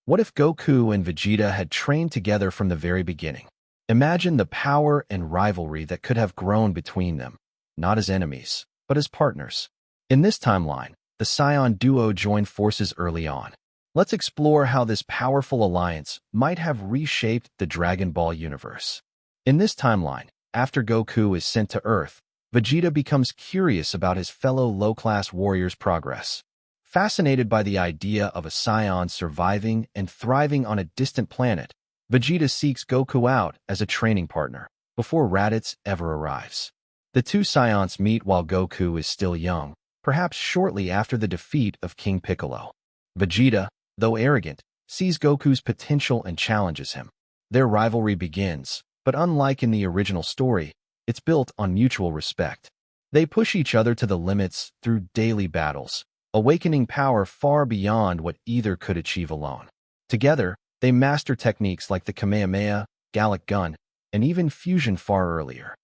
What if Goku and Vegeta had trained together from the very beginning? Imagine the power and rivalry that could have grown between them, not as enemies, but as partners. In this timeline, the Saiyan duo joined forces early on. Let's explore how this powerful alliance might have reshaped the Dragon Ball universe. In this timeline, after Goku is sent to Earth, Vegeta becomes curious about his fellow low-class warriors' progress. Fascinated by the idea of a Saiyan surviving and thriving on a distant planet, Vegeta seeks Goku out as a training partner before Raditz ever arrives. The two Saiyans meet while Goku is still young, perhaps shortly after the defeat of King Piccolo. Vegeta, though arrogant, sees Goku's potential and challenges him. Their rivalry begins, but unlike in the original story, it's built on mutual respect. They push each other to the limits through daily battles, awakening power far beyond what either could achieve alone. Together, they master techniques like the Kamehameha, Gallic Gun, and even fusion far earlier.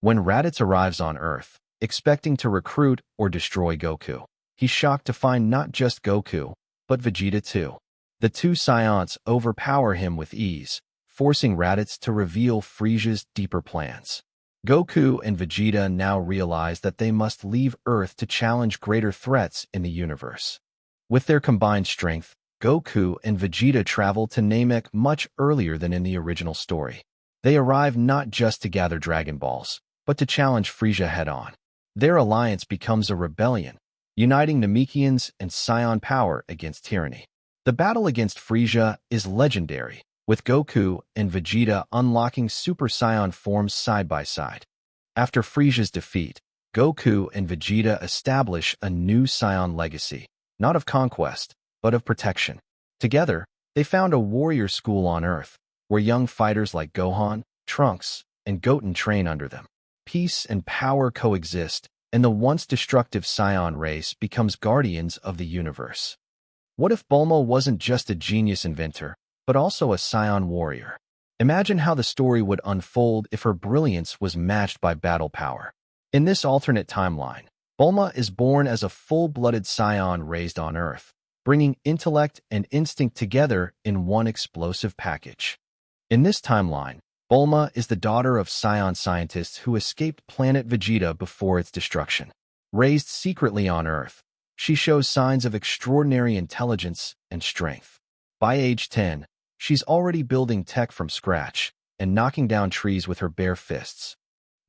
When Raditz arrives on Earth, expecting to recruit or destroy Goku, he's shocked to find not just Goku, but Vegeta too. The two Saiyans overpower him with ease, forcing Raditz to reveal Frieza's deeper plans. Goku and Vegeta now realize that they must leave Earth to challenge greater threats in the universe. With their combined strength, Goku and Vegeta travel to Namek much earlier than in the original story. They arrive not just to gather Dragon Balls, but to challenge Frieza head-on. Their alliance becomes a rebellion, uniting Namekians and Saiyan power against tyranny. The battle against Frieza is legendary, with Goku and Vegeta unlocking Super Saiyan forms side by side. After Frieza's defeat, Goku and Vegeta establish a new Saiyan legacy, not of conquest, but of protection. Together, they found a warrior school on Earth, where young fighters like Gohan, Trunks, and Goten train under them. Peace and power coexist, and the once destructive Saiyan race becomes guardians of the universe. What if Bulma wasn't just a genius inventor, but also a Saiyan warrior? Imagine how the story would unfold if her brilliance was matched by battle power. In this alternate timeline, Bulma is born as a full-blooded Saiyan raised on Earth, bringing intellect and instinct together in one explosive package. In this timeline, Bulma is the daughter of Saiyan scientists who escaped planet Vegeta before its destruction. Raised secretly on Earth, she shows signs of extraordinary intelligence and strength. By age 10, she's already building tech from scratch and knocking down trees with her bare fists.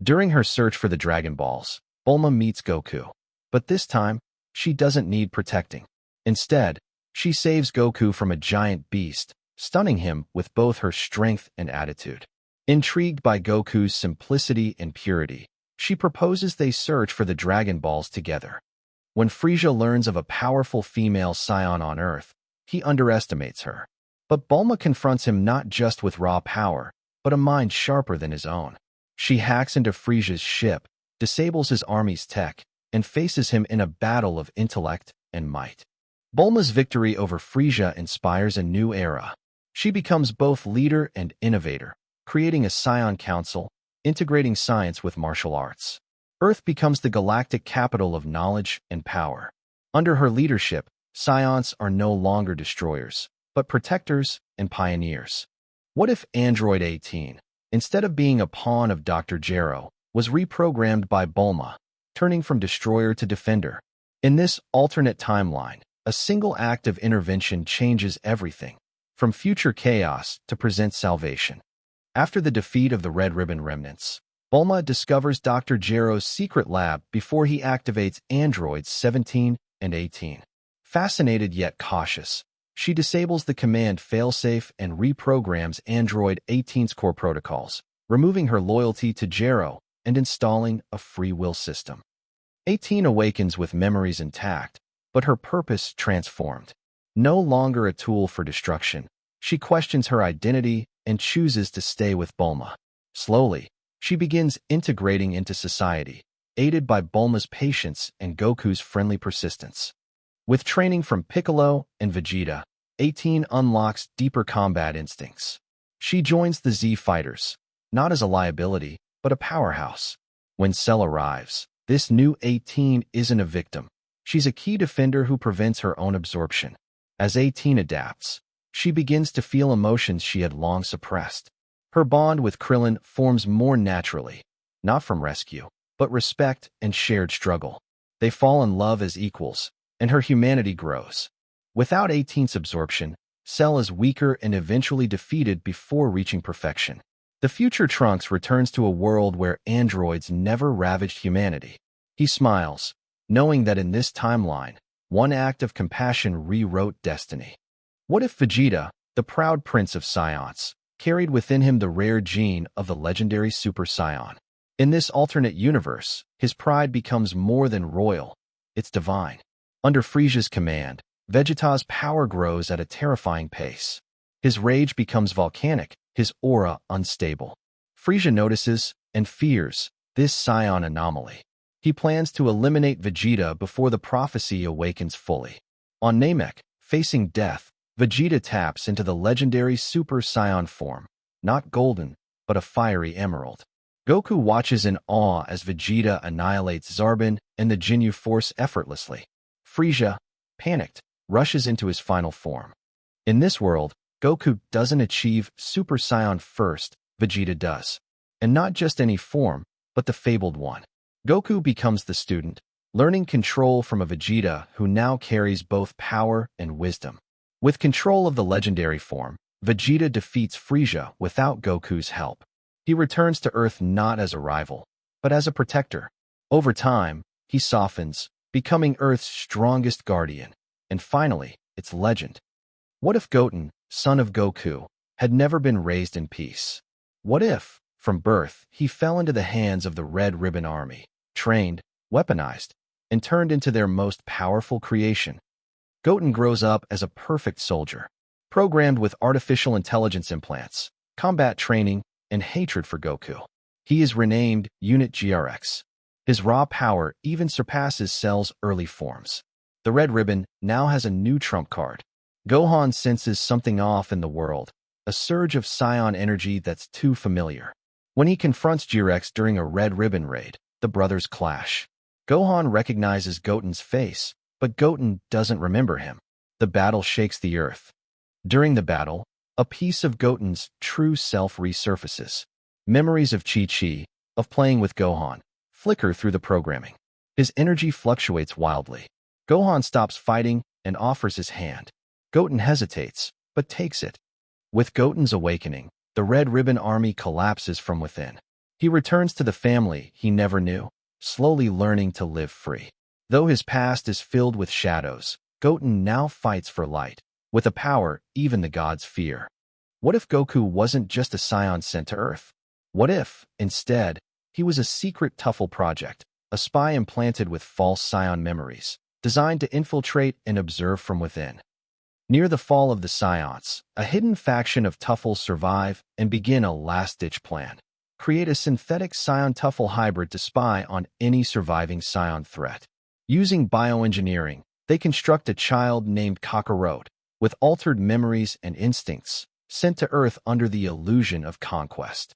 During her search for the Dragon Balls, Bulma meets Goku. But this time, she doesn't need protecting. Instead, she saves Goku from a giant beast, stunning him with both her strength and attitude. Intrigued by Goku's simplicity and purity, she proposes they search for the Dragon Balls together. When Frieza learns of a powerful female Saiyan on Earth, he underestimates her. But Bulma confronts him not just with raw power, but a mind sharper than his own. She hacks into Frieza's ship, disables his army's tech, and faces him in a battle of intellect and might. Bulma's victory over Frieza inspires a new era. She becomes both leader and innovator, creating a Saiyan Council, integrating science with martial arts. Earth becomes the galactic capital of knowledge and power. Under her leadership, Saiyans are no longer destroyers, but protectors and pioneers. What if Android 18, instead of being a pawn of Dr. Gero, was reprogrammed by Bulma, turning from destroyer to defender? In this alternate timeline, a single act of intervention changes everything, from future chaos to present salvation. After the defeat of the Red Ribbon Remnants, Bulma discovers Dr. Gero's secret lab before he activates androids 17 and 18. Fascinated yet cautious, she disables the command failsafe and reprograms Android 18's core protocols, removing her loyalty to Gero and installing a free will system. 18 awakens with memories intact, but her purpose transformed. No longer a tool for destruction, she questions her identity and chooses to stay with Bulma. Slowly, she begins integrating into society, aided by Bulma's patience and Goku's friendly persistence. With training from Piccolo and Vegeta, 18 unlocks deeper combat instincts. She joins the Z Fighters, not as a liability, but a powerhouse. When Cell arrives, this new 18 isn't a victim. She's a key defender who prevents her own absorption. As 18 adapts, she begins to feel emotions she had long suppressed. Her bond with Krillin forms more naturally, not from rescue, but respect and shared struggle. They fall in love as equals, and her humanity grows. Without 18's absorption, Cell is weaker and eventually defeated before reaching perfection. The future Trunks returns to a world where androids never ravaged humanity. He smiles, knowing that in this timeline, one act of compassion rewrote destiny. What if Vegeta, the proud prince of Scions, carried within him the rare gene of the legendary Super Saiyan? In this alternate universe, his pride becomes more than royal, it's divine. Under Frisia's command, Vegeta's power grows at a terrifying pace. His rage becomes volcanic, his aura unstable. Frisia notices and fears this Scion anomaly. He plans to eliminate Vegeta before the prophecy awakens fully. On Namek, facing death, Vegeta taps into the legendary Super Saiyan form, not golden, but a fiery emerald. Goku watches in awe as Vegeta annihilates Zarbin and the Ginyu Force effortlessly. Frisia, panicked, rushes into his final form. In this world, Goku doesn't achieve Super Saiyan first, Vegeta does. And not just any form, but the fabled one. Goku becomes the student, learning control from a Vegeta who now carries both power and wisdom. With control of the legendary form, Vegeta defeats Frisia without Goku's help. He returns to Earth not as a rival, but as a protector. Over time, he softens, becoming Earth's strongest guardian. And finally, its legend. What if Goten, son of Goku, had never been raised in peace? What if, from birth, he fell into the hands of the Red Ribbon Army, trained, weaponized, and turned into their most powerful creation? Goten grows up as a perfect soldier, programmed with artificial intelligence implants, combat training, and hatred for Goku. He is renamed Unit GRX. His raw power even surpasses Cell's early forms. The Red Ribbon now has a new trump card. Gohan senses something off in the world, a surge of Saiyan energy that's too familiar. When he confronts GRX during a Red Ribbon raid, the brothers clash. Gohan recognizes Goten's face, but Goten doesn't remember him. The battle shakes the earth. During the battle, a piece of Goten's true self resurfaces. Memories of Chi-Chi, of playing with Gohan, flicker through the programming. His energy fluctuates wildly. Gohan stops fighting and offers his hand. Goten hesitates, but takes it. With Goten's awakening, the Red Ribbon Army collapses from within. He returns to the family he never knew, slowly learning to live free. Though his past is filled with shadows, Goten now fights for light, with a power even the gods fear. What if Goku wasn't just a Scion sent to Earth? What if, instead, he was a secret Tuffle project, a spy implanted with false Scion memories, designed to infiltrate and observe from within? Near the fall of the Scions, a hidden faction of Tuffles survive and begin a last-ditch plan. Create a synthetic Scion-Tuffle hybrid to spy on any surviving Scion threat. Using bioengineering, they construct a child named Kakarot, with altered memories and instincts, sent to Earth under the illusion of conquest.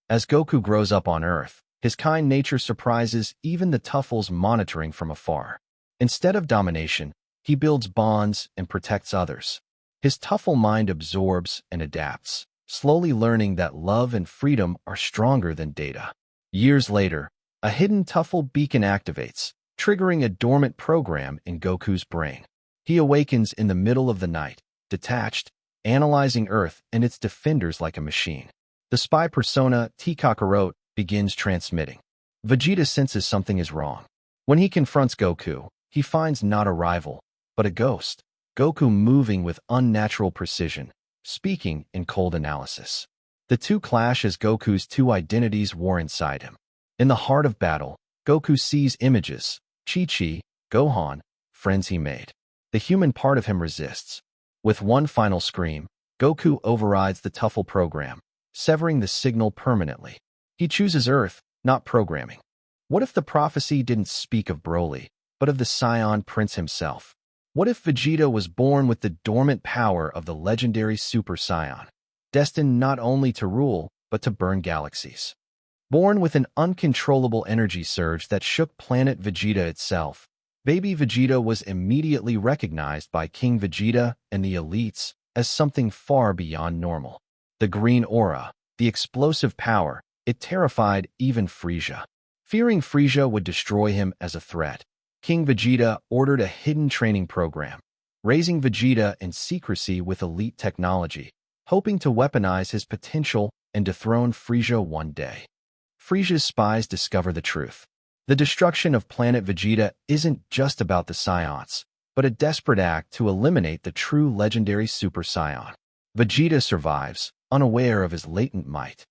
As Goku grows up on Earth, his kind nature surprises even the Tuffles monitoring from afar. Instead of domination, he builds bonds and protects others. His Tuffle mind absorbs and adapts, slowly learning that love and freedom are stronger than data. Years later, a hidden Tuffle beacon activates, triggering a dormant program in Goku's brain. He awakens in the middle of the night, detached, analyzing Earth and its defenders like a machine. The spy persona, T. Kakarot, begins transmitting. Vegeta senses something is wrong. When he confronts Goku, he finds not a rival, but a ghost. Goku moving with unnatural precision, speaking in cold analysis. The two clash as Goku's two identities war inside him. In the heart of battle, Goku sees images, Chi-Chi, Gohan, friends he made. The human part of him resists. With one final scream, Goku overrides the Tuffle program, severing the signal permanently. He chooses Earth, not programming. What if the prophecy didn't speak of Broly, but of the Scion Prince himself? What if Vegeta was born with the dormant power of the legendary Super Saiyan, destined not only to rule, but to burn galaxies? Born with an uncontrollable energy surge that shook planet Vegeta itself, baby Vegeta was immediately recognized by King Vegeta and the elites as something far beyond normal. The green aura, the explosive power, it terrified even Frieza. Fearing Frieza would destroy him as a threat, King Vegeta ordered a hidden training program, raising Vegeta in secrecy with elite technology, hoping to weaponize his potential and dethrone Frieza one day. Frieza's spies discover the truth. The destruction of planet Vegeta isn't just about the Saiyans, but a desperate act to eliminate the true legendary Super Saiyan. Vegeta survives, unaware of his latent might.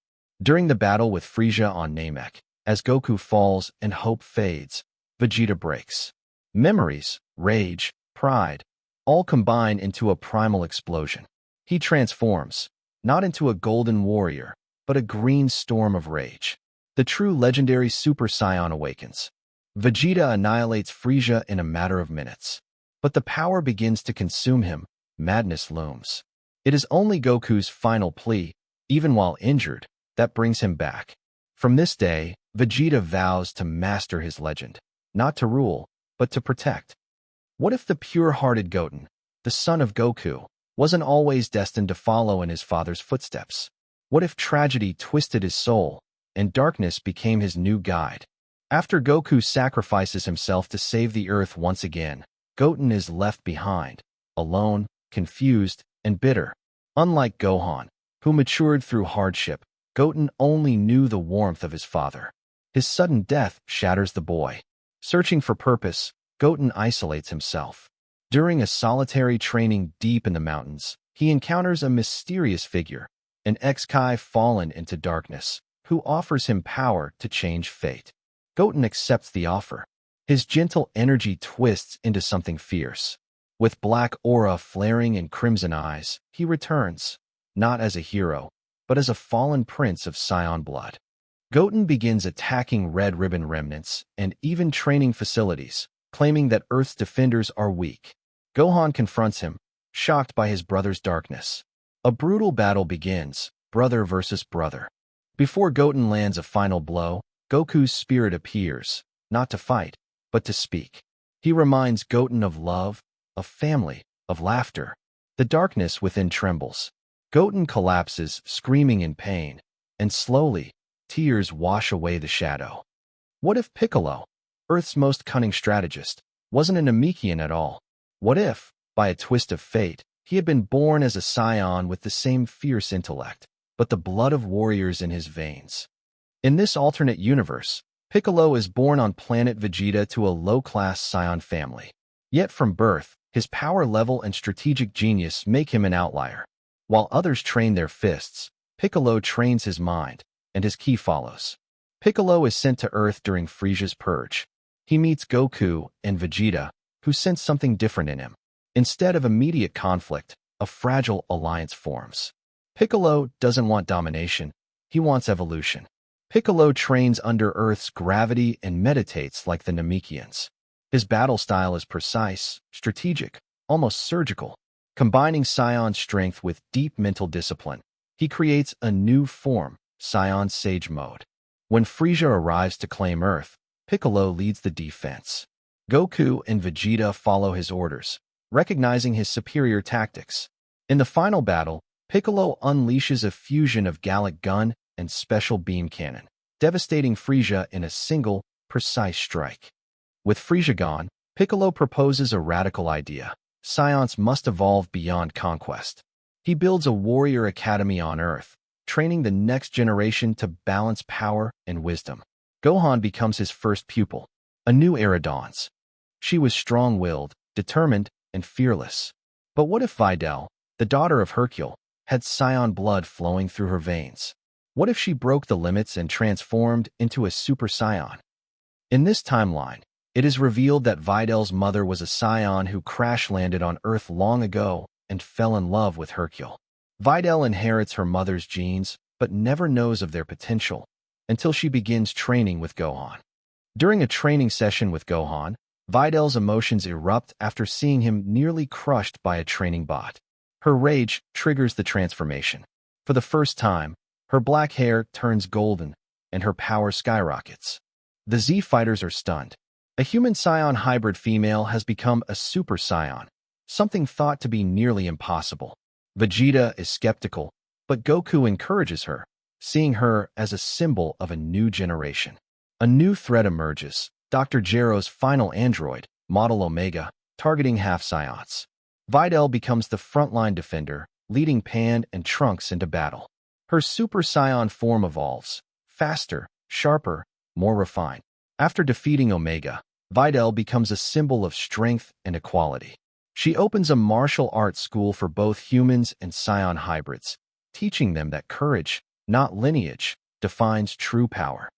During the battle with Frieza on Namek, as Goku falls and hope fades, Vegeta breaks. Memories, rage, pride, all combine into a primal explosion. He transforms, not into a golden warrior, but a green storm of rage. The true legendary Super Saiyan awakens. Vegeta annihilates Frieza in a matter of minutes. But the power begins to consume him, madness looms. It is only Goku's final plea, even while injured, that brings him back. From this day, Vegeta vows to master his legend, not to rule, but to protect. What if the pure-hearted Goten, the son of Goku, wasn't always destined to follow in his father's footsteps? What if tragedy twisted his soul, and darkness became his new guide? After Goku sacrifices himself to save the Earth once again, Goten is left behind, alone, confused, and bitter. Unlike Gohan, who matured through hardship, Goten only knew the warmth of his father. His sudden death shatters the boy. Searching for purpose, Goten isolates himself. During a solitary training deep in the mountains, he encounters a mysterious figure, an ex-Kai fallen into darkness, who offers him power to change fate. Goten accepts the offer. His gentle energy twists into something fierce. With black aura flaring and crimson eyes, he returns, not as a hero, but as a fallen prince of Saiyan blood. Goten begins attacking Red Ribbon remnants and even training facilities, claiming that Earth's defenders are weak. Gohan confronts him, shocked by his brother's darkness. A brutal battle begins, brother versus brother. Before Goten lands a final blow, Goku's spirit appears, not to fight, but to speak. He reminds Goten of love, of family, of laughter. The darkness within trembles. Goten collapses, screaming in pain, and slowly, tears wash away the shadow. What if Piccolo, Earth's most cunning strategist, wasn't a Namekian at all? What if, by a twist of fate, he had been born as a Saiyan with the same fierce intellect, but the blood of warriors in his veins? In this alternate universe, Piccolo is born on planet Vegeta to a low-class Saiyan family. Yet from birth, his power level and strategic genius make him an outlier. While others train their fists, Piccolo trains his mind, and his ki follows. Piccolo is sent to Earth during Frieza's purge. He meets Goku and Vegeta, who sense something different in him. Instead of immediate conflict, a fragile alliance forms. Piccolo doesn't want domination, he wants evolution. Piccolo trains under Earth's gravity and meditates like the Namekians. His battle style is precise, strategic, almost surgical. Combining Saiyan's strength with deep mental discipline, he creates a new form, Saiyan Sage Mode. When Frieza arrives to claim Earth, Piccolo leads the defense. Goku and Vegeta follow his orders, recognizing his superior tactics. In the final battle, Piccolo unleashes a fusion of Gallic Gun and Special Beam Cannon, devastating Frieza in a single, precise strike. With Frieza gone, Piccolo proposes a radical idea. Saiyans must evolve beyond conquest. He builds a warrior academy on Earth, training the next generation to balance power and wisdom. Gohan becomes his first pupil. A new era dawns. She was strong-willed, determined, and fearless. But what if Videl, the daughter of Hercule, had Saiyan blood flowing through her veins? What if she broke the limits and transformed into a Super Saiyan? In this timeline, it is revealed that Videl's mother was a Saiyan who crash-landed on Earth long ago and fell in love with Hercule. Videl inherits her mother's genes, but never knows of their potential until she begins training with Gohan. During a training session with Gohan, Videl's emotions erupt after seeing him nearly crushed by a training bot. Her rage triggers the transformation. For the first time, her black hair turns golden, and her power skyrockets. The Z fighters are stunned. A human Saiyan hybrid female has become a Super Saiyan, something thought to be nearly impossible. Vegeta is skeptical, but Goku encourages her, seeing her as a symbol of a new generation. A new threat emerges, Dr. Gero's final android, Model Omega, targeting half-Saiyans. Videl becomes the frontline defender, leading Pan and Trunks into battle. Her Super Saiyan form evolves, faster, sharper, more refined. After defeating Omega, Videl becomes a symbol of strength and equality. She opens a martial arts school for both humans and Saiyan hybrids, teaching them that courage, not lineage, defines true power.